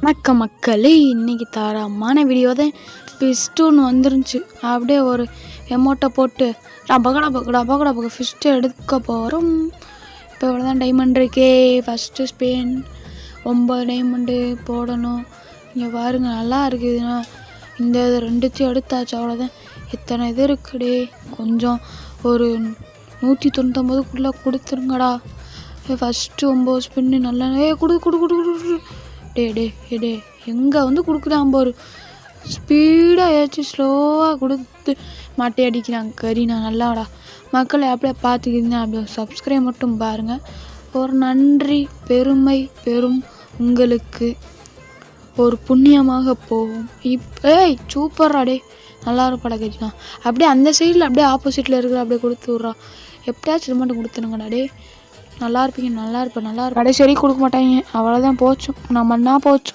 வணக்கம் மக்களே, இன்றைக்கி தரமான வீடியோ தான். ஃபிஸ்ட்டு ஒன்று வந்துருந்துச்சு. அப்படியே ஒரு எமௌண்ட்டை போட்டு டபக்க ஃபிஸ்ட்டு எடுக்க போகிறோம். இப்போ இவ்வளோதான் டைமண்ட் இருக்கே. ஃபஸ்ட்டு ஸ்பெயின் 9 டைமண்டு போடணும். இங்கே பாருங்க, நல்லா இருக்குதுண்ணா. இந்த இது 2த்தையும் எடுத்தாச்சு, அவ்வளோதான். எத்தனை இது இருக்குடே, கொஞ்சம் ஒரு 199க்குள்ளே கொடுத்துருங்கடா. ஃபஸ்ட்டு 9 ஸ்பின்னு நல்லா கொடு. டே எங்கே வந்து கொடுக்குறான் பாரு. ஸ்பீடாக ஏதாச்சும் ஸ்லோவாக கொடுத்து மாட்டே அடிக்கிறாங்க கறி. நான் நல்லாடா மக்களை அப்படியே பார்த்துக்கிங்க. அப்படியே சப்ஸ்கிரைப் மட்டும் பாருங்கள். ஒரு நன்றி பெருமை பெரும் உங்களுக்கு ஒரு புண்ணியமாக போகும். சூப்பரா டே, நல்லா இருப்பாடா கறினா. அப்படியே அந்த சைடில் அப்படியே ஆப்போசிட்டில் இருக்கிற அப்படியே கொடுத்து விட்றா. எப்படியாச்சும் இது மட்டும் கொடுத்துனுங்கடா டே. நல்லா இருப்பீங்க, நல்லா இருப்பேன். கடைசி வரைக்கும் கொடுக்க மாட்டாங்க. அவ்வளோதான், போச்சு நம்ம என்ன போச்சு.